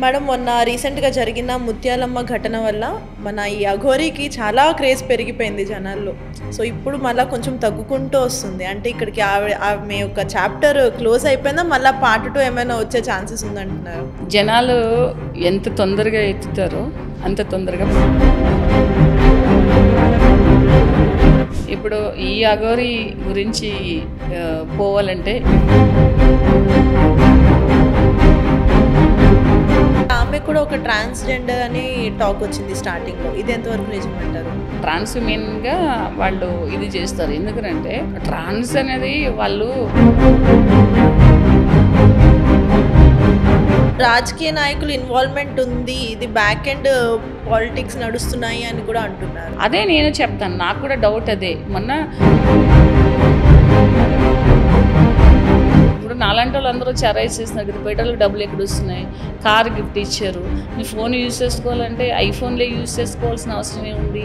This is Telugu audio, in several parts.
మేడం మొన్న రీసెంట్‌గా జరిగిన ముత్యాలమ్మ ఘటన వల్ల మన ఈ అఘోరికి చాలా క్రేజ్ పెరిగిపోయింది జనాల్లో. సో, ఇప్పుడు మళ్ళా కొంచెం తగ్గుకుంటూ వస్తుంది. అంటే ఇక్కడికి ఆమె యొక్క చాప్టర్ క్లోజ్ అయిపోయిందా? మళ్ళా పార్ట్ 2 ఏమైనా వచ్చే ఛాన్సెస్ ఉందంటున్నారా? జనాలు ఎంత తొందరగా ఎత్తుతారో అంత తొందరగా ఇప్పుడు ఈ అఘోరి గురించి పోవాలంటే ఆమె కూడా ఒక ట్రాన్స్‌జెండర్ అని టాక్ వచ్చింది స్టార్టింగ్‌లో. ఇది ఎంతవరకు నిజమంటారు? ట్రాన్స్ ఉమెన్గా వాళ్ళు ఇది చేస్తారు. ఎందుకంటే ట్రాన్స్ అనేది వాళ్ళు రాజకీయ నాయకుల ఇన్వాల్వ్‌మెంట్ ఉంది. ఇది బ్యాక్ ఎండ్ పాలిటిక్స్ నడుస్తున్నాయి అని కూడా అంటున్నారు. అదే నేను చెప్తాను. నాకు కూడా డౌట్ అదే. మొన్న ఇప్పుడు నాలాంటి వాళ్ళు అందరూ చెరైస్ చేస్తున్నారు కదా, పెట్రోల్కి డబ్బులు ఎక్కడ వస్తున్నాయి, కార్ గిఫ్ట్ ఇచ్చారు, నీ ఫోన్ యూజ్ చేసుకోవాలంటే ఐఫోన్లే యూజ్ చేసుకోవాల్సిన అవసరం ఏముంది?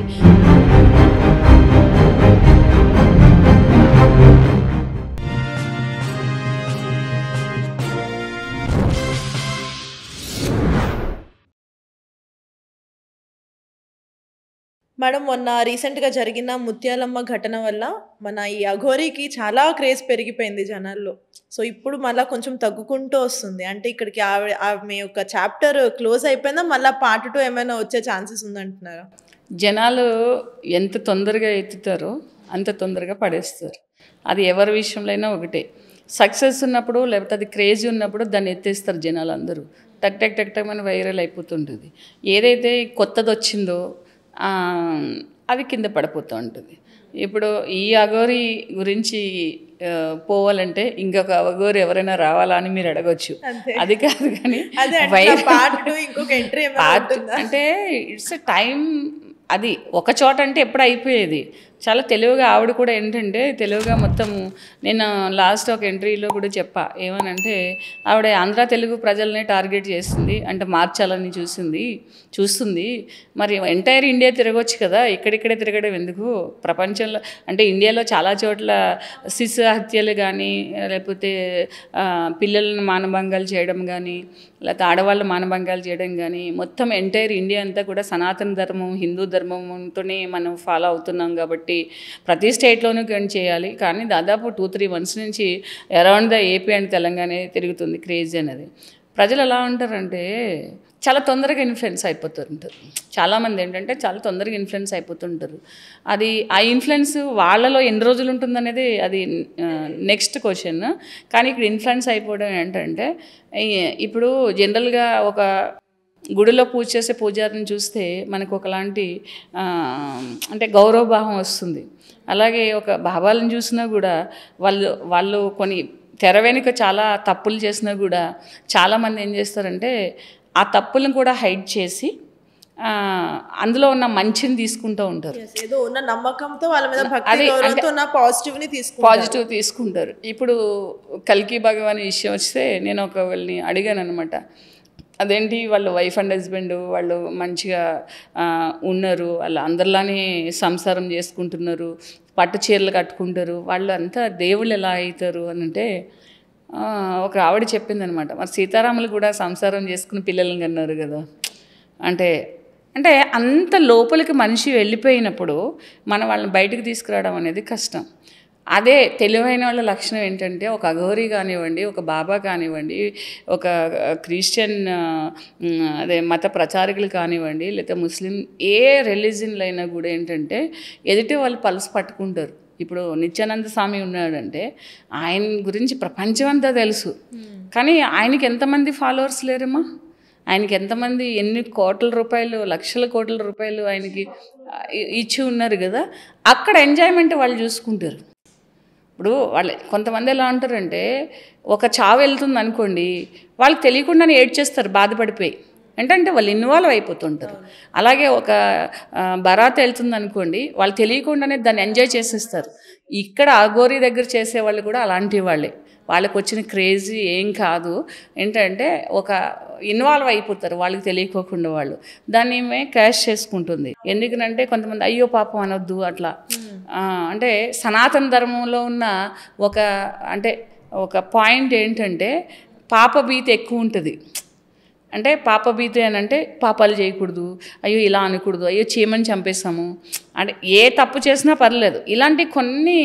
మేడం మొన్న రీసెంట్‌గా జరిగిన ముత్యాలమ్మ ఘటన వల్ల మన ఈ అఘోరికి చాలా క్రేజ్ పెరిగిపోయింది జనాల్లో. సో, ఇప్పుడు మళ్ళా కొంచెం తగ్గుకుంటూ వస్తుంది. అంటే ఇక్కడికి ఆమె యొక్క చాప్టర్ క్లోజ్ అయిపోయిందా? మళ్ళా పార్ట్ 2 ఏమైనా వచ్చే ఛాన్సెస్ ఉందంటున్నారా? జనాలు ఎంత తొందరగా ఎత్తుతారో అంత తొందరగా పడేస్తారు. అది ఎవరి విషయంలో అయినా ఒకటే. సక్సెస్ ఉన్నప్పుడు లేకపోతే అది క్రేజీ ఉన్నప్పుడు దాన్ని ఎత్తేస్తారు జనాలు అందరూ. టక్ టక్ టక్ టక్ అని వైరల్ అయిపోతుంటుంది. ఏదైతే కొత్తది వచ్చిందో అది కింద పడిపోతూ ఉంటుంది. ఇప్పుడు ఈ అఘోరి గురించి పోవాలంటే ఇంకొక అఘోరి ఎవరైనా రావాలా అని మీరు అడగొచ్చు. అది కాదు కానీ అంటే ఇట్స్ టైం. అది ఒక చోట అంటే ఎప్పుడు అయిపోయేది. చాలా తెలివిగా ఆవిడ కూడా ఏంటంటే తెలివిగా మొత్తము నేను లాస్ట్ ఒక ఎంట్రీలో కూడా చెప్పా ఏమనంటే ఆవిడ ఆంధ్ర తెలుగు ప్రజల్ని టార్గెట్ చేసింది, అంటే మార్చాలని చూస్తుంది. మరి ఎంటైర్ ఇండియా తిరగొచ్చు కదా, ఇక్కడిక్కడే తిరగడం ఎందుకు? ప్రపంచంలో అంటే ఇండియాలో చాలా చోట్ల శిశు హత్యలు కానీ లేకపోతే పిల్లలను మానభంగాలు చేయడం కానీ లేకపోతే ఆడవాళ్ళు మానభంగాలు చేయడం కానీ మొత్తం ఎంటైర్ ఇండియా అంతా కూడా సనాతన ధర్మం హిందూ ధర్మంతోనే మనం ఫాలో అవుతున్నాం కాబట్టి ప్రతి స్టేట్లోనూ చేయాలి. కానీ దాదాపు 2-3 months నుంచి around the AP and Telangana తిరుగుతుంది క్రేజ్ అనేది. ప్రజలు ఎలా ఉంటారంటే చాలా తొందరగా ఇన్ఫ్లుయెన్స్ అయిపోతుంటారు. చాలామంది ఏంటంటే చాలా తొందరగా ఇన్ఫ్లుయెన్స్ అయిపోతుంటారు. అది ఆ ఇన్ఫ్లుయెన్స్ వాళ్ళలో ఎన్ని రోజులు ఉంటుందనేది అది నెక్స్ట్ క్వశ్చన్. కానీ ఇక్కడ ఇన్ఫ్లుయెన్స్ అయిపోవడం ఏంటంటే ఇప్పుడు జనరల్గా ఒక గుడిలో పూజ చేసే పూజారిని చూస్తే మనకు ఒకలాంటి అంటే గౌరవభావం వస్తుంది. అలాగే ఒక బాబాలను చూసినా కూడా వాళ్ళు కొన్ని తెర వెనుక చాలా తప్పులు చేసినా కూడా చాలామంది ఏం చేస్తారంటే ఆ తప్పులను కూడా హైడ్ చేసి అందులో ఉన్న మంచిని తీసుకుంటూ ఉంటారు. ఏదో ఉన్న నమ్మకంతో వాళ్ళ మీద భక్తి గౌరవంతో ఉన్న పాజిటివ్ తీసుకుంటారు. ఇప్పుడు కల్కి భగవాన్ విషయం వస్తే నేను ఒకళ్ళని అడిగాను అనమాట. అదేంటి వాళ్ళు వైఫ్ అండ్ హస్బెండ్ వాళ్ళు మంచిగా ఉన్నారు, వాళ్ళు అందరిలానే సంసారం చేసుకుంటున్నారు, పట్టు చీరలు కట్టుకుంటారు, వాళ్ళు అంతా దేవుళ్ళు ఎలా అవుతారు అని అంటే ఒక ఆవిడ చెప్పింది అనమాట. మరి సీతారాములు కూడా సంసారం చేసుకుని పిల్లలను కన్నారు కదా. అంటే అంత లోపలికి మనిషి వెళ్ళిపోయినప్పుడు మనం వాళ్ళని బయటకు తీసుకురావడం అనేది కష్టం. అదే తెలివైన వాళ్ళ లక్షణం ఏంటంటే ఒక అఘోరి కానివ్వండి, ఒక బాబా కానివ్వండి, ఒక క్రిస్టియన్ అదే మత ప్రచారకులు కానివ్వండి, లేకపోతే ముస్లిం ఏ రిలీజియన్లో అయినా కూడా ఏంటంటే ఎదుటి వాళ్ళు పలుసు పట్టుకుంటారు. ఇప్పుడు నిత్యానంద స్వామి ఉన్నాడంటే ఆయన గురించి ప్రపంచం అంతా తెలుసు, కానీ ఆయనకి ఎంతమంది ఫాలోవర్స్ లేరమ్మా? ఆయనకి ఎంతమంది ఎన్ని కోట్ల రూపాయలు లక్షల కోట్ల రూపాయలు ఆయనకి ఇచ్చి ఉన్నారు కదా. అక్కడ ఎంజాయ్మెంట్ వాళ్ళు చూసుకుంటారు. ఇప్పుడు వాళ్ళు కొంతమంది ఎలా అంటారంటే ఒక చావు వెళ్తుంది అనుకోండి, వాళ్ళకి తెలియకుండానే ఏడ్చేస్తారు బాధపడిపోయి. అంటే వాళ్ళు ఇన్వాల్వ్ అయిపోతుంటారు. అలాగే ఒక బరాత్ వెళ్తుంది అనుకోండి, వాళ్ళు తెలియకుండానే దాన్ని ఎంజాయ్ చేసేస్తారు. ఇక్కడ అఘోరి దగ్గర చేసేవాళ్ళు కూడా అలాంటి వాళ్ళే. వాళ్ళకి వచ్చిన క్రేజీ ఏం కాదు, ఏంటంటే ఒక ఇన్వాల్వ్ అయిపోతారు వాళ్ళకి తెలియకోకుండా. వాళ్ళు దాన్ని క్యాష్ చేసుకుంటుంది. ఎందుకనంటే కొంతమంది అయ్యో పాపం అనొద్దు అట్లా. అంటే సనాతన ధర్మంలో ఉన్న ఒక పాయింట్ ఏంటంటే పాపభీతి ఎక్కువ ఉంటుంది. అంటే పాపభీతి అని అంటే పాపాలు చేయకూడదు, అయ్యో ఇలా అనకూడదు, అయ్యో చీమని చంపేస్తాము అంటే ఏ తప్పు చేసినా పర్లేదు, ఇలాంటి కొన్ని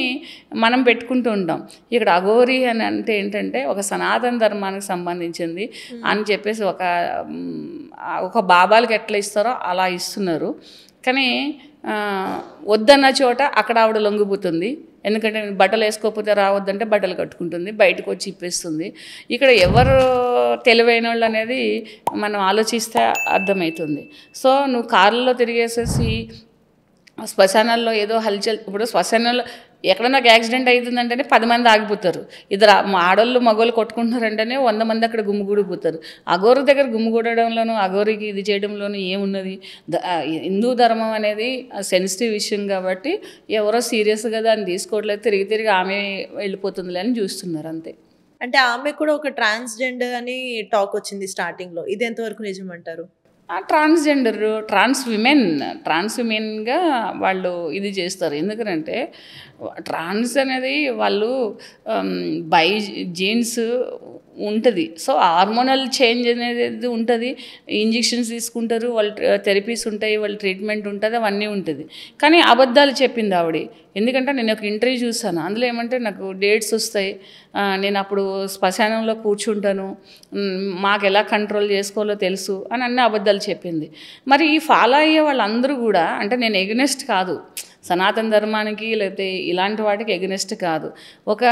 మనం పెట్టుకుంటూ ఉంటాం. ఇక్కడ అఘోరి అని అంటే ఏంటంటే ఒక సనాతన ధర్మానికి సంబంధించింది అని చెప్పేసి ఒక బాబాలకు ఎట్లా ఇస్తారో అలా ఇస్తున్నారు. కానీ వద్దన్న చోట అక్కడ ఆవిడ లొంగిపోతుంది. ఎందుకంటే బట్టలు వేసుకోకపోతే రావద్దంటే బట్టలు కట్టుకుంటుంది, బయటకు వచ్చి ఇప్పేస్తుంది. ఇక్కడ ఎవరు తెలివైన వాళ్ళు అనేది మనం ఆలోచిస్తే అర్థమవుతుంది. సో నువ్వు కార్లలో తిరిగేసేసి శ్మశానాల్లో ఏదో హల్చల్, ఇప్పుడు శ్మశానాల్లో ఎక్కడన్నా ఒక యాక్సిడెంట్ అవుతుందంటేనే 10 మంది ఆగిపోతారు, ఇద్దరు ఆడోళ్ళు మగోళ్ళు కొట్టుకుంటున్నారంటేనే 100 మంది అక్కడ గుమ్మిగూడిపోతారు. అఘోరి దగ్గర గుమ్మిగూడడంలోనూ అఘోరికి ఇది చేయడంలోనూ ఏమున్నది? హిందూ ధర్మం అనేది సెన్సిటివ్ విషయం కాబట్టి ఎవరో సీరియస్గా దాన్ని తీసుకోవట్లేదు, తిరిగి తిరిగి ఆమె వెళ్ళిపోతుందిలే అని చూస్తున్నారు అంతే. అంటే ఆమె కూడా ఒక ట్రాన్స్జెండర్ అని టాక్ వచ్చింది స్టార్టింగ్లో, ఇది ఎంతవరకు నిజమంటారు? ట్రాన్స్జెండర్ ట్రాన్స్ విమెన్గా వాళ్ళు ఇది చేస్తారు. ఎందుకంటే ట్రాన్స్ అనేది వాళ్ళు బై జీన్స్ ఉంటుంది. సో హార్మోనల్ చేంజ్ అనేది ఉంటుంది, ఇంజెక్షన్స్ తీసుకుంటారు, వాళ్ళు థెరపీస్ ఉంటాయి, వాళ్ళ ట్రీట్మెంట్ ఉంటుంది, అవన్నీ ఉంటుంది. కానీ అబద్ధాలు చెప్పింది ఆవిడ. ఎందుకంటే నేను ఒక ఇంటర్వ్యూ చూసాను, అందులో ఏమంటే నాకు డేట్స్ వస్తాయి, నేను అప్పుడు శ్మశానంలో కూర్చుంటాను, మాకు ఎలా కంట్రోల్ చేసుకోవాలో తెలుసు అని అన్ని అబద్ధాలు చెప్పింది. మరి ఈ ఫాలో అయ్యే వాళ్ళందరూ కూడా, అంటే నేను ఎగ్నెస్ట్ కాదు సనాతన ధర్మానికి లేకపోతే ఇలాంటి వాటికి ఎగనెస్ట్ కాదు, ఒక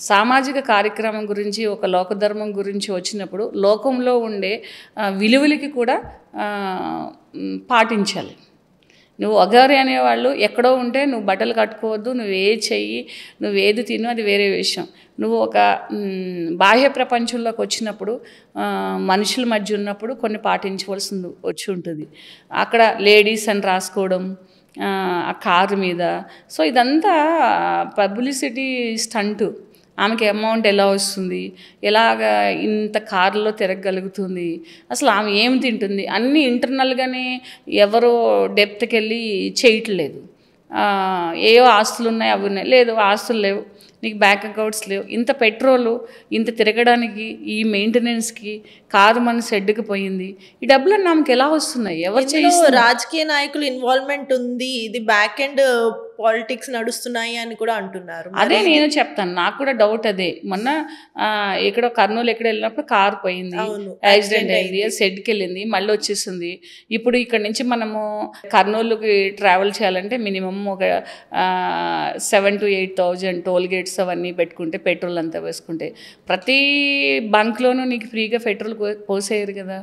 సామాజిక కార్యక్రమం గురించి ఒక లోకధర్మం గురించి వచ్చినప్పుడు లోకంలో ఉండే విలువలకి కూడా పాటించాలి. నువ్వు అఘోరి అనేవాళ్ళు ఎక్కడో ఉంటే నువ్వు బట్టలు కట్టుకోవద్దు, నువ్వే చెయ్యి, నువ్వేది తిను, అది వేరే విషయం. నువ్వు ఒక బాహ్య ప్రపంచంలోకి వచ్చినప్పుడు మనుషుల మధ్య ఉన్నప్పుడు కొన్ని పాటించవలసింది వచ్చి ఉంటుంది. అక్కడ లేడీస్ అని రాసుకోవడం ఆ కారు మీద, సో ఇదంతా పబ్లిసిటీ స్టంటు. ఆమెకి అమౌంట్ ఎలా వస్తుంది, ఎలాగ ఇంత కారులో తిరగగలుగుతుంది, అసలు ఆమె ఏం తింటుంది, అన్నీ ఇంటర్నల్గానే ఎవరో డెప్త్కి వెళ్ళి చేయట్లేదు. ఏవో ఆస్తులు ఉన్నాయి, అవి ఉన్నాయి, లేదు ఆస్తులు లేవు, నీకు బ్యాంక్ అకౌంట్స్ లేవు, ఇంత పెట్రోలు ఇంత తిరగడానికి ఈ మెయింటెనెన్స్కి కారు మన షెడ్కి పోయింది, ఈ డబ్బులు ఆమెకి ఎలా వస్తున్నాయి? ఎవరు చేస్తారు? రాజకీయ నాయకులు ఇన్వాల్వ్మెంట్ ఉంది, ఇది బ్యాక్ ఎండ్ పాలిటిక్స్ నడుస్తున్నాయి అని కూడా అంటున్నారు. అదే నేను చెప్తాను, నాకు కూడా డౌట్ అదే. మొన్న ఇక్కడ కర్నూలు ఎక్కడ వెళ్ళినప్పుడు కారు పోయింది, యాక్సిడెంట్ అయింది, షెడ్కి వెళ్ళింది, మళ్ళీ వచ్చేసింది. ఇప్పుడు ఇక్కడ నుంచి మనము కర్నూలుకి ట్రావెల్ చేయాలంటే మినిమం ఒక 7,000 to 8,000 టోల్ గేట్స్ అవన్నీ పెట్టుకుంటే, పెట్రోల్ అంతా వేసుకుంటే, ప్రతి బంక్లోనూ నీకు ఫ్రీగా పెట్రోల్ పోసేయరు కదా.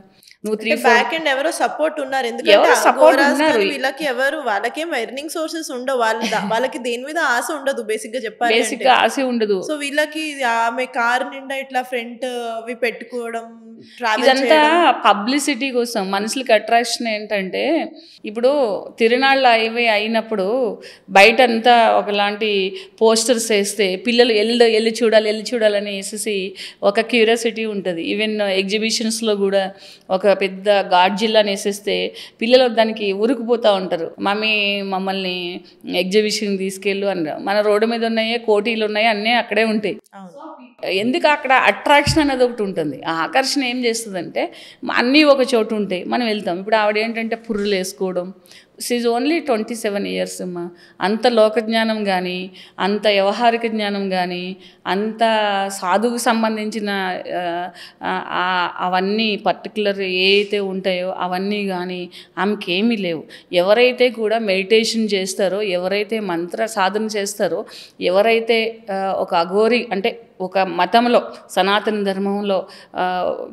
నువ్వు బ్యాక్ ఎండ్ ఎవరో సపోర్ట్ ఉన్నారు, ఎందుకంటే వీళ్ళకి ఎవరు వాళ్ళకేం ఎర్నింగ్ సోర్సెస్ ఉండవు, వాళ్ళకి దేని మీద ఆశ ఉండదు, బేసిక్ గా చెప్పాలి, బేసిక్ గా ఆశ ఉండదు. సో వీళ్ళకి ఆమె కార్ నిండా ఇట్లా ఫ్రంట్ అవి పెట్టుకోవడం, ఇదంతా పబ్లిసిటీ కోసం. మనుషులకి అట్రాక్షన్ ఏంటంటే, ఇప్పుడు తిరునాళ్ళు అయినప్పుడు బయటంతా ఒకలాంటి పోస్టర్స్ వేస్తే పిల్లలు వెళ్ళి చూడాలని వేసేసి ఒక క్యూరియాసిటీ ఉంటుంది. ఈవెన్ ఎగ్జిబిషన్స్లో కూడా ఒక పెద్ద గాడ్జిల్లాని వేసేస్తే పిల్లలు దానికి ఉరుకుపోతూ ఉంటారు, మమ్మల్ని ఎగ్జిబిషన్ తీసుకెళ్ళు అన్నారు. మన రోడ్డు మీద ఉన్నాయే, కోటీలు ఉన్నాయి, అన్నీ అక్కడే ఉంటాయి. ఎందుకు అక్కడ అట్రాక్షన్ అనేది ఒకటి ఉంటుంది. ఆ ఆకర్షణ ఏం చేస్తుందంటే అన్నీ ఒక చోటు ఉంటాయి, మనం వెళ్తాం. ఇప్పుడు ఆవిడ ఏంటంటే పుర్రులు వేసుకోవడం, షీజ్ ఓన్లీ 27 years అమ్మా. అంత లోకజ్ఞానం కానీ, అంత వ్యవహారిక జ్ఞానం కానీ, అంత సాధువుకు సంబంధించిన అవన్నీ పర్టికులర్ ఏవైతే ఉంటాయో అవన్నీ కానీ ఆమెకి ఏమీ లేవు. ఎవరైతే కూడా మెడిటేషన్ చేస్తారో, ఎవరైతే మంత్ర సాధన చేస్తారో, ఎవరైతే ఒక అఘోరి అంటే ఒక మతంలో సనాతన ధర్మంలో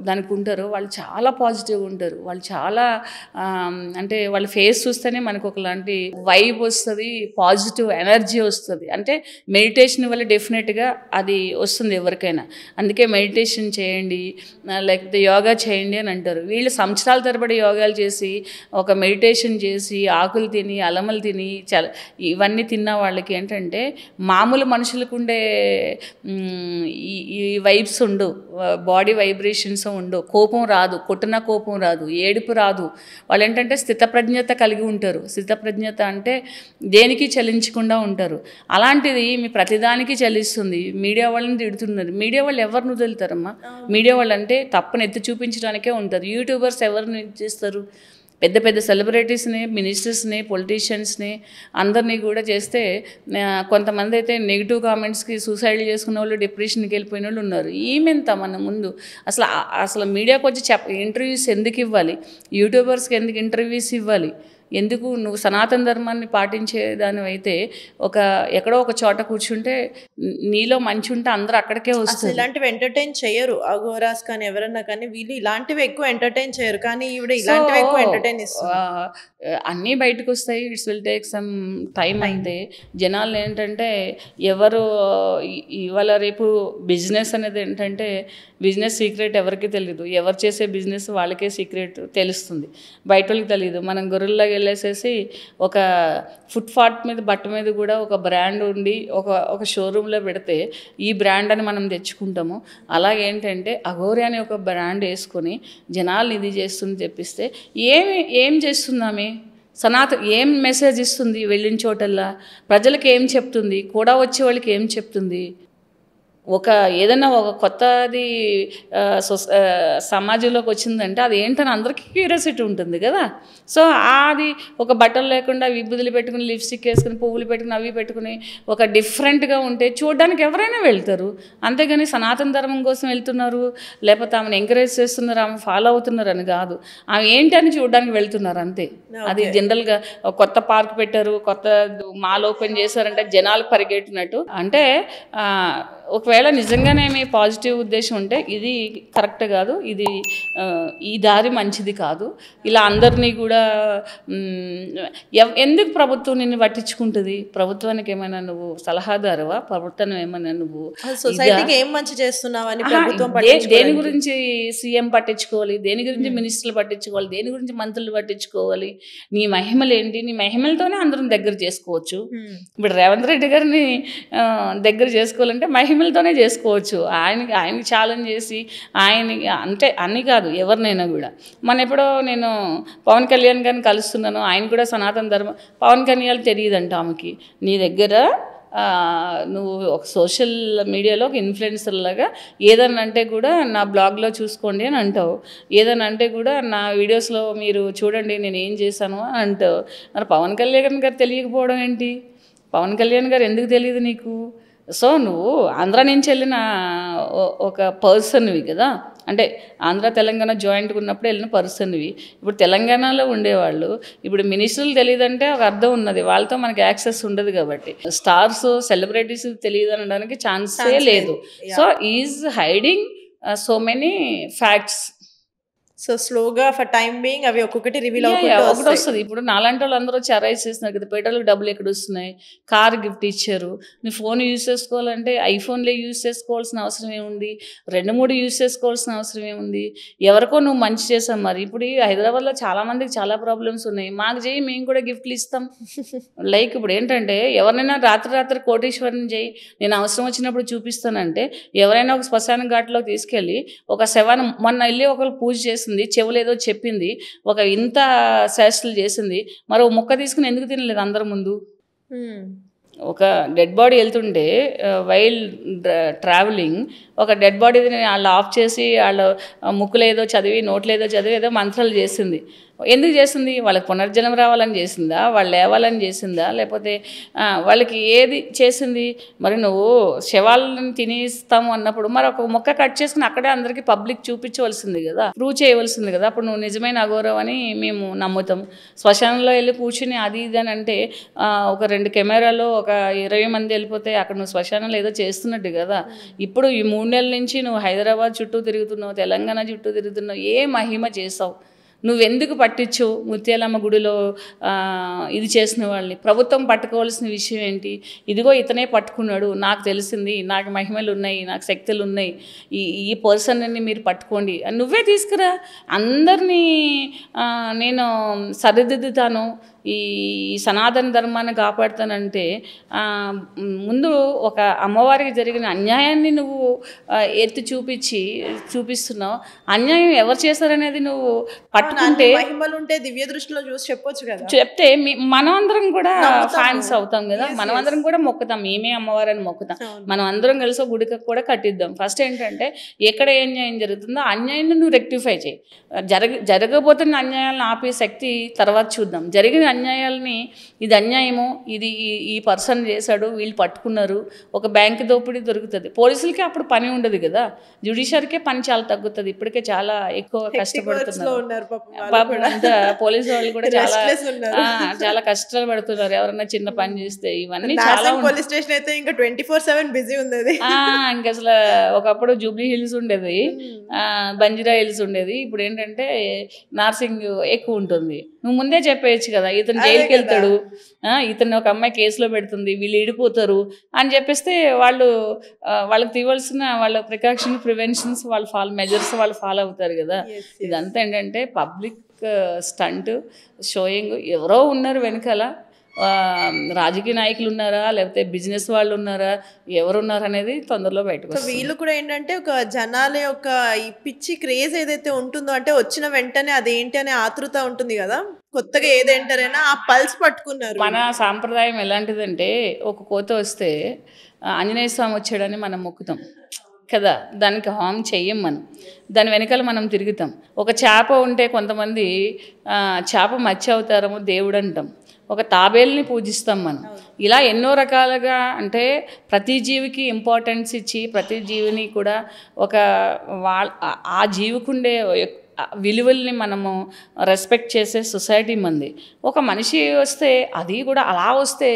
దానికి ఉంటారో వాళ్ళు చాలా పాజిటివ్గా ఉంటారు. వాళ్ళు చాలా అంటే వాళ్ళ ఫేస్ చూస్తేనే మనకు ఒకలాంటి వైబ్ వస్తుంది, పాజిటివ్ ఎనర్జీ వస్తుంది. అంటే మెడిటేషన్ వల్ల డెఫినెట్గా అది వస్తుంది ఎవరికైనా. అందుకే మెడిటేషన్ చేయండి, లేకపోతే యోగా చేయండి అని అంటారు. వీళ్ళు సంవత్సరాల తరబడి యోగాలు చేసి, ఒక మెడిటేషన్ చేసి, ఆకులు తిని, అలమలు తిని, ఇవన్నీ తిన్న వాళ్ళకి ఏంటంటే మామూలు మనుషులకు ఉండే ఈ ఈ వైబ్స్ ఉండవు, బాడీ వైబ్రేషన్స్ ఉండవు, కోపం రాదు, కొట్టిన కోపం రాదు, ఏడుపు రాదు. వాళ్ళు ఏంటంటే స్థితప్రజ్ఞత కలిగి ఉంటారు. స్థితప్రజ్ఞత అంటే దేనికి చలించకుండా ఉంటారు. అలాంటిది మీ ప్రతిదానికి చలిస్తుంది. మీడియా వాళ్ళని తిడుతున్నారు. మీడియా వాళ్ళు ఎవరిని వదులుతారమ్మా? మీడియా వాళ్ళు అంటే తప్పును ఎత్తి చూపించడానికే ఉంటారు. యూట్యూబర్స్ ఎవరిని చేస్తారు? పెద్ద పెద్ద సెలబ్రిటీస్ని, మినిస్టర్స్ని, పొలిటీషియన్స్ని అందరినీ కూడా చేస్తే కొంతమంది అయితే నెగిటివ్ కామెంట్స్కి సూసైడ్ చేసుకున్న వాళ్ళు, డిప్రెషన్కి వెళ్ళిపోయిన వాళ్ళు ఉన్నారు. ఈమెంత మన ముందు అసలు మీడియాకి వచ్చి ఇంటర్వ్యూస్ ఎందుకు ఇవ్వాలి? యూట్యూబర్స్కి ఎందుకు ఇంటర్వ్యూస్ ఇవ్వాలి? ఎందుకు? నువ్వు సనాతన ధర్మాన్ని పాటించేదానివైతే ఎక్కడో ఒక చోట కూర్చుంటే నీలో మంచి ఉంటే అందరూ అక్కడికే వస్తారు. ఇలాంటివి ఎంటర్టైన్ చేయరు. అఘోరాస్ కానీ ఎవరన్నా కానీ వీళ్ళు ఇలాంటివి ఎక్కువ ఎంటర్టైన్ చేయరు, కానీ ఈవిడ ఇలాంటివి ఎక్కువ ఎంటర్టైన్ ఇస్తుంది. అన్నీ బయటకు వస్తాయి. It's will take some time. అయితే జనాలు ఏంటంటే ఎవరు ఇవాళ రేపు బిజినెస్ అనేది ఏంటంటే బిజినెస్ సీక్రెట్ ఎవరికి తెలియదు. ఎవరు చేసే బిజినెస్ వాళ్ళకే సీక్రెట్ తెలుస్తుంది, బయట వాళ్ళకి తెలియదు. మనం గొర్రెల్లాగా వెళ్ళేసేసి ఒక ఫుట్పాత్ మీద బట్ట మీద కూడా ఒక బ్రాండ్ ఉండి ఒక షోరూంలో పెడితే ఈ బ్రాండ్ అని మనం తెచ్చుకుంటాము. అలాగేంటంటే అఘోరి అనే ఒక బ్రాండ్ వేసుకొని జనాలు ఇది చేస్తుంది చెప్పిస్తే ఏం చేస్తున్నామే? ఏం మెసేజ్ ఇస్తుంది? వెళ్ళిన చోటల్లా ప్రజలకు ఏం చెప్తుంది? కూడా వచ్చే వాళ్ళకి ఏం చెప్తుంది? ఏదైనా ఒక కొత్తది సమాజంలోకి వచ్చిందంటే అది ఏంటని అందరికీ క్యూరియాసిటీ ఉంటుంది కదా. సో అది ఒక బట్టలు లేకుండా విభూతులు పెట్టుకుని, లిప్స్టిక్ వేసుకుని, పువ్వులు పెట్టుకుని, అవి పెట్టుకుని ఒక డిఫరెంట్గా ఉంటే చూడడానికి ఎవరైనా వెళ్తారు. అంతేగాని సనాతన ధర్మం కోసం వెళ్తున్నారు, లేకపోతే ఆమెను ఎంకరేజ్ చేస్తున్నారు, ఆమె ఫాలో అవుతున్నారు అని కాదు. ఆమె ఏంటని చూడడానికి వెళ్తున్నారు అంతే. అది జనరల్గా కొత్త పార్క్ పెట్టారు, కొత్త మాల్ ఓపెన్ చేశారంటే జనాలు పరిగెట్టినట్టు. అంటే ఒకవేళ నిజంగానే మీ పాజిటివ్ ఉద్దేశం ఉంటే ఇది కరెక్ట్ కాదు, ఈ దారి మంచిది కాదు. ఇలా అందరినీ కూడా ఎందుకు ప్రభుత్వం నిన్ను పట్టించుకుంటుంది? ప్రభుత్వానికి ఏమైనా నువ్వు సలహాదారువా? ప్రభుత్వం ఏమైనా నువ్వు సొసైటీకి ఏం మంచి చేస్తున్నావని ప్రభుత్వం దేని గురించి సీఎం పట్టించుకోవాలి? దేని గురించి మినిస్టర్లు పట్టించుకోవాలి? దేని గురించి మంత్రులు పట్టించుకోవాలి? నీ మహిమలు ఏంటి? నీ మహిమలతోనే అందరం దగ్గర చేసుకోవచ్చు. ఇప్పుడు రేవంత్ రెడ్డి గారిని దగ్గర చేసుకోవాలంటే మహిమలతోనే చేసుకోవచ్చు. ఆయనకి ఛాలెంజ్ చేసి అంటే అన్నీ కాదు, ఎవరినైనా కూడా. ఎప్పుడో నేను పవన్ కళ్యాణ్ గారిని కలుస్తున్నాను, ఆయన కూడా సనాతన ధర్మం. పవన్ కళ్యాణ్ తెలియదంట ఆమెకి. నీ దగ్గర నువ్వు ఒక సోషల్ మీడియాలో ఒక ఇన్ఫ్లుయెన్సర్ లాగా ఏదన్నా అంటే కూడా నా బ్లాగ్లో చూసుకోండి అని అంటావు, ఏదన్నా అంటే కూడా నా వీడియోస్లో మీరు చూడండి నేను ఏం చేశాను అని అంటావు. మరి పవన్ కళ్యాణ్ గారు తెలియకపోవడం ఏంటి? పవన్ కళ్యాణ్ గారు ఎందుకు తెలియదు నీకు? సో నువ్వు ఆంధ్ర నుంచి వెళ్ళిన ఒక పర్సన్వి కదా, అంటే ఆంధ్ర తెలంగాణ జాయింట్గా ఉన్నప్పుడు వెళ్ళిన పర్సన్వి. ఇప్పుడు తెలంగాణలో ఉండేవాళ్ళు ఇప్పుడు మినిస్టర్లు తెలియదంటే ఒక అర్థం ఉన్నది, వాళ్ళతో మనకి యాక్సెస్ ఉండదు కాబట్టి. స్టార్స్, సెలబ్రిటీస్ తెలియదు అనడానికి ఛాన్సే లేదు. So is hiding so many facts. So స్లోగా ఫర్ టైం బీయింగ్ అవి ఒక్కొక్కటి రివీల్ అవుతుంది. వస్తుంది. ఇప్పుడు నాలాంటి వాళ్ళు అందరూ వచ్చి అరైజ్ చేస్తున్నారు కదా, పెట్రోల్కి డబ్బులు ఎక్కడ వస్తున్నాయి, కార్ గిఫ్ట్ ఇచ్చారు, నీ ఫోన్ యూజ్ చేసుకోవాలంటే ఐఫోన్లే యూజ్ చేసుకోవాల్సిన అవసరం ఏముంది? 2-3 యూజ్ చేసుకోవాల్సిన అవసరం ఏముంది? ఎవరికో నువ్వు మంచి చేసావు. మరి ఇప్పుడు హైదరాబాద్లో చాలామందికి చాలా ప్రాబ్లమ్స్ ఉన్నాయి, మాకు చేయి మేము కూడా గిఫ్ట్లు ఇస్తాం. లైక్ ఇప్పుడు ఏంటంటే ఎవరినైనా రాత్రి కోటీశ్వరిని చేయి, నేను అవసరం వచ్చినప్పుడు చూపిస్తానంటే ఎవరైనా ఒక శ్మశాన ఘాట్లో తీసుకెళ్ళి ఒక శవాన్ని మొన్న వెళ్ళి ఒకరు పూజ చేసి చెవులు ఏదో చెప్పింది, ఒక ఇంత శాస్త్రాలు చేసింది, మరో ముక్క తీసుకుని ఎందుకు తినలేదు అందరి ముందు? ఒక డెడ్ బాడీ వెళ్తుంటే వైల్ ట్రావెలింగ్ ఒక డెడ్ బాడీని వాళ్ళు ఆఫ్ చేసి వాళ్ళ ముక్కులేదో చదివి నోట్లేదో చదివి ఏదో మంత్రాలు చేసింది. ఎందుకు చేసింది? వాళ్ళకి పునర్జన్మ రావాలని చేసిందా? వాళ్ళు లేవాలని చేసిందా? లేకపోతే వాళ్ళకి ఏది చేసింది? మరి నువ్వు శవాలను తినేస్తాము అన్నప్పుడు మరి ఒక మొక్క కట్ చేసుకుని అక్కడే అందరికీ పబ్లిక్ చూపించవలసింది కదా, ప్రూవ్ చేయవలసింది కదా. అప్పుడు నువ్వు నిజమైన అఘోరం అని మేము నమ్ముతాం. శ్మశానంలో వెళ్ళి కూర్చుని అది ఇది అని అంటే ఒక 2 కెమెరాలో ఒక 20 మంది వెళ్ళిపోతే అక్కడ నువ్వు శ్మశానంలో ఏదో చేస్తున్నట్టు కదా. ఇప్పుడు ఈ 3 నెలల నుంచి నువ్వు హైదరాబాద్ చుట్టూ తిరుగుతున్నావు, తెలంగాణ చుట్టూ తిరుగుతున్నావు, ఏ మహిమ చేసావు? నువ్వెందుకు పట్టించు? ముత్యాలమ్మ గుడిలో ఇది చేసిన వాళ్ళని ప్రభుత్వం పట్టుకోవాల్సిన విషయం ఏంటి? ఇదిగో ఇతనే పట్టుకున్నాడు, నాకు తెలిసింది, నాకు మహిమలు ఉన్నాయి, నాకు శక్తులు ఉన్నాయి, ఈ పర్సన్ని మీరు పట్టుకోండి అని నువ్వే తీసుకురా. అందరినీ నేను సరిదిద్దుతాను, ఈ సనాతన ధర్మాన్ని కాపాడుతానంటే ముందు ఒక అమ్మవారికి జరిగిన అన్యాయాన్ని నువ్వు ఎత్తి చూపిస్తున్నావు. అన్యాయం ఎవరు చేశారనేది నువ్వు పట్టుకుంటే మహిమలు ఉంటే దివ్య దృష్టిలో చూసి చెప్పొచ్చు కదా, చెప్తే మనం అందరం కూడా ఫ్యాన్స్ అవుతాం కదా, మనం అందరం కూడా మొక్కుతాం, మేమే అమ్మవారని మొక్కుతాం. మనం అందరం కలిసి గుడికి కూడా కట్టిద్దాం. ఫస్ట్ ఏంటంటే ఎక్కడ ఏ అన్యాయం జరుగుతుందో అన్యాయాన్ని నువ్వు రెక్టిఫై చేయి. జరగబోతున్న అన్యాయాలను ఆపే శక్తి తర్వాత చూద్దాం. జరిగిన అన్యాయాలని ఇది అన్యాయము, ఇది ఈ పర్సన్ చేశాడు, వీళ్ళు పట్టుకున్నారు, ఒక బ్యాంక్ దోపిడీ దొరుకుతుంది. పోలీసులకి అప్పుడు పని ఉండదు కదా, జ్యుడిషియరీకే పని చాలా తగ్గుతుంది. ఇప్పటికే చాలా ఎక్కువ కష్టపడుతున్నారు పాపం. అంతా పోలీసు వాళ్ళు కూడా చాలా కష్టాలు పడుతున్నారు ఎవరన్నా చిన్న పని చేస్తే. ఇవన్నీ చాలా పోలీస్ స్టేషన్ అయితే ఇంకా 24/7 బిజీ ఉంది. ఇంకా అసలు ఒకప్పుడు జూబ్లీ హిల్స్ ఉండేది, బంజారా హిల్స్ ఉండేది, ఇప్పుడు ఏంటంటే నార్సింగ్ ఎక్కువ ఉంటుంది. నువ్వు ముందే చెప్పేయచ్చు కదా, ఇతను జైలుకి వెళ్తాడు, ఇతను ఒక అమ్మాయి కేసులో పెడుతుంది, వీళ్ళు ఇడిపోతారు అని చెప్పేస్తే వాళ్ళకి తీవాల్సిన వాళ్ళ ప్రివెన్షన్స్ మెజర్స్ వాళ్ళు ఫాలో అవుతారు కదా. ఇదంతా ఏంటంటే పబ్లిక్ స్టంట్ షోయింగ్. ఎవరో ఉన్నారు వెనకాల, రాజకీయ నాయకులు ఉన్నారా లేకపోతే బిజినెస్ వాళ్ళు ఉన్నారా, ఎవరున్నారు అనేది తొందరలో బయటకు వస్తుంది. వీళ్ళు కూడా ఏంటంటే ఒక జనాల యొక్క ఈ పిచ్చి క్రేజ్ ఏదైతే ఉంటుందో, అంటే వచ్చిన వెంటనే అదేంటి అనే ఆతృత ఉంటుంది కదా, కొత్తగా ఏదేంటారైనా ఆ పల్స్ పట్టుకున్నారు. మన సాంప్రదాయం ఎలాంటిదంటే ఒక కోత వస్తే ఆంజనేయ స్వామి వచ్చాడని మనం మొక్కుతాం కదా, దానికి హామ్ చెయ్యం మనం, దాని వెనకాల మనం తిరుగుతాం. ఒక చేప ఉంటే కొంతమంది చేప మత్స్య అవతారము దేవుడు అంటాం, ఒక తాబేల్ని పూజిస్తాం మనం. ఇలా ఎన్నో రకాలుగా అంటే ప్రతి జీవికి ఇంపార్టెన్స్ ఇచ్చి ప్రతి జీవిని కూడా ఒక ఆ జీవికుండే విలువల్ని మనము రెస్పెక్ట్ చేసే సొసైటీ మంది. ఒక మనిషి వస్తే అది కూడా అలా వస్తే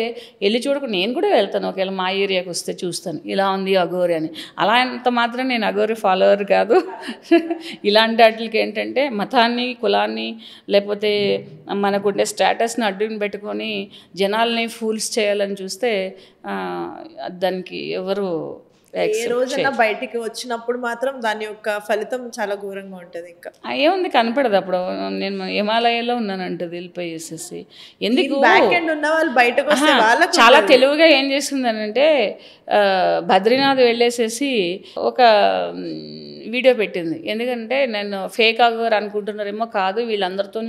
వెళ్ళి చూడకు, నేను కూడా వెళ్తాను, ఒకవేళ మా ఏరియాకి వస్తే చూస్తాను ఇలా ఉంది అఘోరి అని. అలా అంత మాత్రం నేను అఘోరి ఫాలోవర్ కాదు. ఇలాంటి వాటికి ఏంటంటే మతాన్ని కులాన్ని లేకపోతే మనకుండే స్టేటస్ని అడ్డుని పెట్టుకొని జనాల్ని ఫూల్స్ చేయాలని చూస్తే దానికి ఎవరు ఏ రోజైనా బయటికి వచ్చినప్పుడు మాత్రం దాని యొక్క ఫలితం చాలా ఘోరంగా ఉంటుంది. ఇంకా ఏముంది కనపడదు. అప్పుడు నేను హిమాలయాలో ఉన్నానంటది వెళ్ళిపోయేసేసి. ఎందుకు బ్యాక్ ఎండ్ ఉన్న వాళ్ళు బయటకు వస్తే వాళ్ళకి చాలా తెలివిగా ఏం చేస్తుందనంటే బద్రీనాథ్ వెళ్ళేసేసి ఒక వీడియో పెట్టింది. ఎందుకంటే నేను ఫేక్ అఘోర్ అనుకుంటున్నారేమో, కాదు వీళ్ళందరితో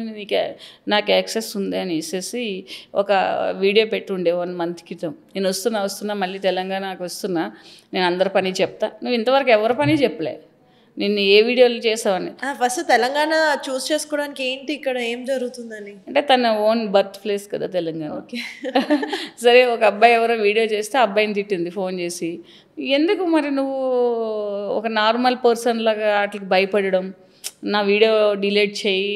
నాకు యాక్సెస్ ఉంది అని వేసేసి ఒక వీడియో పెట్టుండే 1 month క్రితం. నేను వస్తున్నా మళ్ళీ తెలంగాణకు వస్తున్నా, నేను అందరి పని చెప్తా. నువ్వు ఇంతవరకు ఎవరి పని చెప్పలే, నిన్ను ఏ వీడియోలు చేసావని. ఫస్ట్ తెలంగాణ చూస్ చేసుకోవడానికి ఏంటి ఇక్కడ ఏం జరుగుతుందని, అంటే తన ఓన్ బర్త్ ప్లేస్ కదా తెలంగాణ. ఓకే సరే, ఒక అబ్బాయి ఎవరో వీడియో చేస్తే అబ్బాయిని తిట్టింది ఫోన్ చేసి. ఎందుకు మరి నువ్వు ఒక నార్మల్ పర్సన్ లాగా వాటికి భయపడడం, నా వీడియో డిలీట్ చేయి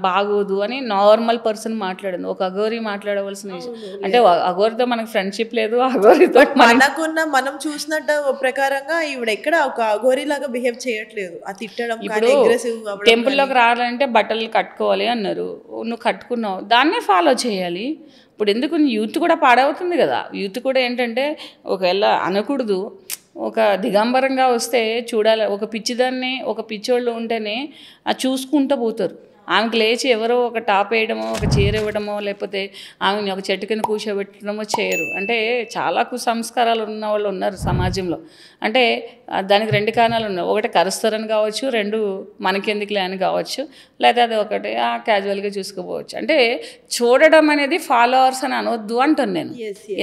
బాగోదు అని నార్మల్ పర్సన్ మాట్లాడింది. ఒక అఘోరి మాట్లాడవలసిన విషయం అంటే అఘోరితో మనకు ఫ్రెండ్షిప్ లేదు, అఘోరితో మనం చూసినట్టు ప్రకారంగా ఈవిడ ఎక్కడ ఒక అఘోరి లాగా బిహేవ్ చేయట్లేదు. ఆ తిట్టడం ఇప్పుడు టెంపుల్లోకి రావాలంటే బట్టలు కట్టుకోవాలి అన్నారు, నువ్వు కట్టుకున్నావు, దాన్నే ఫాలో చేయాలి. ఇప్పుడు ఎందుకు యూత్ కూడా పాడవుతుంది కదా. యూత్ కూడా ఏంటంటే ఒకవేళ అనకూడదు, ఒక దిగంబరంగా వస్తే చూడాలి. ఒక పిచ్చిదాన్ని ఒక పిచ్చోళ్ళు ఉంటేనే చూసుకుంటూ పోతారు. ఆమెకు లేచి ఎవరో ఒక టాప్ వేయడమో ఒక చీర ఇవ్వడమో లేకపోతే ఆమెని ఒక చెట్టు కింద కూర్చోబెట్టడమో చేయరు. అంటే చాలా కుసంస్కారాలు ఉన్న వాళ్ళు ఉన్నారు సమాజంలో. అంటే దానికి 2 కారణాలు ఉన్నాయి. ఒకటి కరుస్తారని కావచ్చు, 2 మనకెందుకులే అని కావచ్చు, లేదా అది ఒకటి క్యాజువల్గా చూసుకోపోవచ్చు. అంటే చూడడం అనేది ఫాలోవర్స్ అని అనవద్దు అంటాను నేను.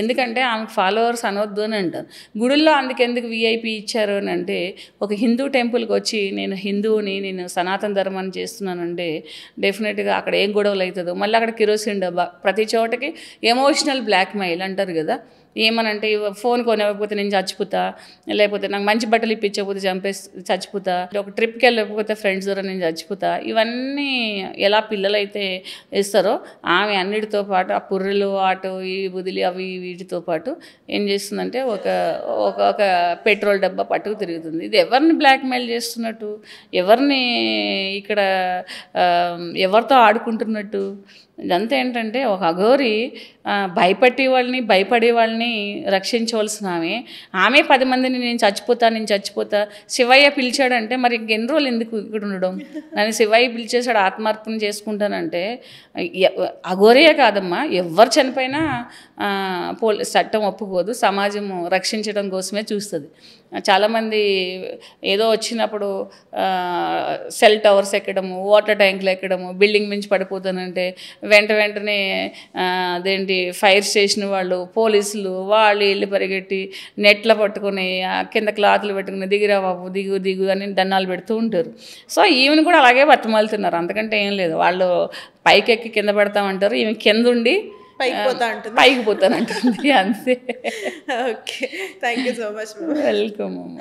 ఎందుకంటే ఆమెకు ఫాలోవర్స్ అనవద్దు అని అంటాను. గుడుల్లో అందుకెందుకు విఐపి ఇచ్చారు అని అంటే, ఒక హిందూ టెంపుల్కి వచ్చి నేను హిందువుని, నేను సనాతన ధర్మాన్ని చేస్తున్నానంటే డెఫినెట్గా అక్కడ ఏం గొడవలు అవుతుందో, మళ్ళీ అక్కడ కిరోసిన్ డబ్బా, ప్రతి చోటకి ఎమోషనల్ బ్లాక్మెయిల్ అంటారు కదా. ఏమనంటే ఫోన్ కొనకపోతే నేను చచ్చిపోతా, లేకపోతే నాకు మంచి బట్టలు ఇప్పించకపోతే చచ్చిపోతా, ఒక ట్రిప్కి వెళ్ళకపోతే ఫ్రెండ్స్ ద్వారా నేను చచ్చిపోతా, ఇవన్నీ ఎలా పిల్లలైతే ఇస్తారో ఆమె అన్నిటితో పాటు ఆ పుర్రెలు ఆటో ఈ బుదిలి అవి వీటితో పాటు ఏం చేస్తుందంటే ఒక పెట్రోల్ డబ్బా పట్టుకు తిరుగుతుంది. ఇది ఎవరిని బ్లాక్మెయిల్ చేస్తున్నట్టు, ఎవరిని ఇక్కడ ఎవరితో ఆడుకుంటున్నట్టు. ఇదంతా ఏంటంటే ఒక అఘోరి భయపడే వాళ్ళని మందిని రక్షించవలసిన ఆమె 10 మందిని నేను చచ్చిపోతా శివయ్య పిలిచాడంటే మరి ఇంకెన్ని రోజులు ఎందుకు ఇక్కడ ఉండడం? నన్ను శివయ్య పిలిచేశాడు, ఆత్మార్పణ చేసుకుంటానంటే అఘోరియే కాదమ్మా, ఎవరు చనిపోయినా చట్టం ఒప్పుకోదు, సమాజము రక్షించడం కోసమే చూస్తుంది. చాలామంది ఏదో వచ్చినప్పుడు సెల్ టవర్స్ ఎక్కడము, వాటర్ ట్యాంకులు ఎక్కడము, బిల్డింగ్ మించి పడిపోతానంటే వెంటనే అదేంటి ఫైర్ స్టేషన్ వాళ్ళు, పోలీసులు వాళ్ళు వెళ్ళి పరిగెట్టి నెట్లో పట్టుకొని కింద క్లాతులు పెట్టుకుని దిగిరా బాబు దిగు అని దండాలు పెడుతూ ఉంటారు. సో ఈమెను కూడా అలాగే బతిమాలుతున్నారు, అంతకంటే ఏం లేదు. వాళ్ళు పైకెక్కి కింద పెడతామంటారు, ఈమె కింద ఉండి పైకి పోతానంటుంది అంతే. Okay, thank you so much. Welcome అమ్మ.